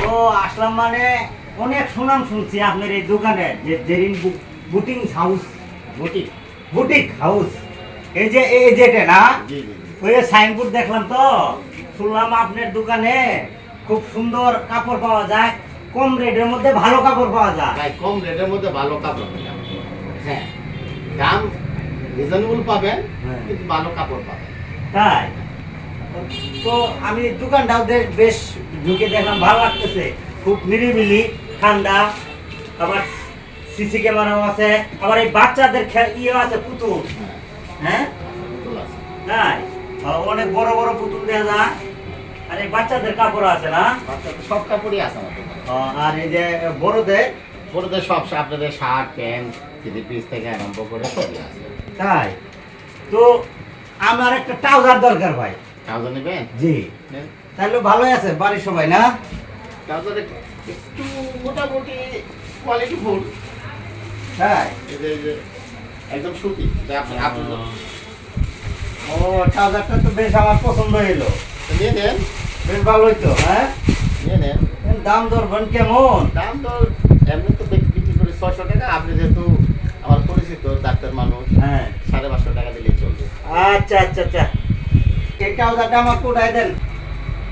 ও আসলাম মানে অনেক সুনাম শুনছি আপনার এই দোকানে যে Jerin boutique house boutique boutique house এই যেটা না জি জি ওই সাইনবোর্ড দেখলাম তো শুনলাম আপনার দোকানে খুব সুন্দর কাপড় পাওয়া যায় কম রেটের মধ্যে ভালো কাপড় পাওয়া যায় তাই কম রেটের মধ্যে ভালো কাপড় পাবেন হ্যাঁ দাম রিজনেবল পাবেন হ্যাঁ। কিন্তু ভালো কাপড় পাবেন তাই তো আমি দোকানটাও বেশ ঢুকে দেখলাম ভালো লাগতেছে খুব নিরিবিলি ঠান্ডা আবার সিসি ক্যামেরাও আছে আবার এই বাচ্চাদের ইয়ে আছে পুতুল হ্যাঁ পুতুল আছে তাই অনেক বড় বড় পুতুল দেওয়া যায় আর এই বাচ্চাদের কাপড় আছে না বাচ্চাদের সব কাপড়ই আছে আমার দোকানে আর এই যে বড়দের বড়দের সব আপনাদের শার্ট প্যান্ট থ্রি পিস থেকে আরম্ভ করে সবই আছে তাই তো আমার একটা ট্রাউজার দরকার ভাই ট্রাউজার নেবেন জি নেন। তাহলে ভালোই আছে বাড়ির সবাই না ট্রাউজার একটু মোটামুটি কোয়ালিটি ফুল তাই এই যে একদম সুতি যা আপনি ও ট্রাউজারটা তো বেশ আমার পছন্দ হলো নিয়ে নেন বেশ ভালোই তো হ্যাঁ নিয়ে নেন দাম দরবেন কেমন দাম তো এমনি তো বিক্রি করি 600 টাকা আপনি যেহেতু আমার পরিচিত ডাক্তার মানুষ হ্যাঁ 550 টাকা দিলেই চলবে আচ্ছা আচ্ছা আচ্ছা এই ট্রাউজারটা আমাকে উঠাই দেন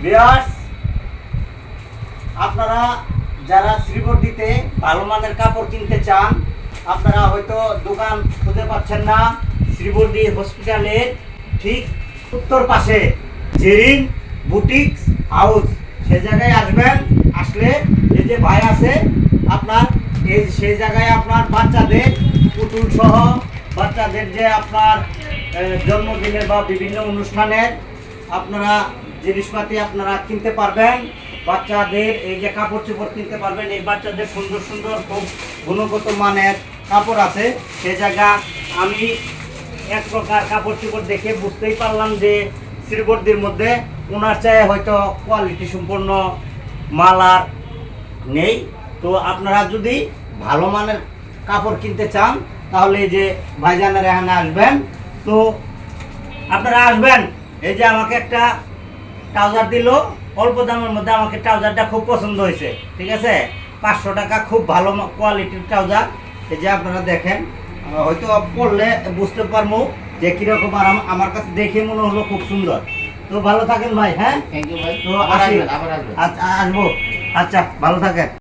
ভিউয়ার্স আপনারা যারা শ্রীবর্ধীতে ভালো মানের কাপড় কিনতে চান আপনারা হয়তো দোকান খুঁজে পাচ্ছেন না শ্রীবর্ধী হসপিটালের ঠিক উত্তর পাশে জেরিন বুটিক্স হাউস সে জায়গায় আসবেন আসলে এই যে ভাই আছে আপনার এই সেই জায়গায় আপনার বাচ্চাদের পুতুল সহ বাচ্চাদের যে আপনার জন্মদিনের বা বিভিন্ন অনুষ্ঠানের আপনারা জিনিসপাতি আপনারা কিনতে পারবেন বাচ্চাদের এই যে কাপড় চোপড় কিনতে পারবেন এই বাচ্চাদের সুন্দর সুন্দর খুব গুণগত মানের কাপড় আছে সে জায়গা আমি এক প্রকার কাপড় চোপড় দেখে বুঝতেই পারলাম যে শ্রীবর্ধীর মধ্যে ওনার চায় হয়তো কোয়ালিটি সম্পন্ন মাল আর নেই তো আপনারা যদি ভালো মানের কাপড় কিনতে চান তাহলে এই যে ভাইজানের এখানে আসবেন তো আপনারা আসবেন এই যে আমাকে একটা ট্রাউজার দিল অল্প দামের মধ্যে আমাকে ট্রাউজারটা খুব পছন্দ হয়েছে ঠিক আছে 500 টাকা খুব ভালো কোয়ালিটির ট্রাউজার এই যে আপনারা দেখেন হয়তো পরলে বুঝতে পারবো যে কীরকম আরাম আমার কাছে দেখে মনে হলো খুব সুন্দর তো ভালো থাকেন ভাই হ্যাঁ থ্যাংক ইউ ভাই তো আবার আসি আসবেন আবার আসবেন আচ্ছা আসবো আচ্ছা ভালো থাকেন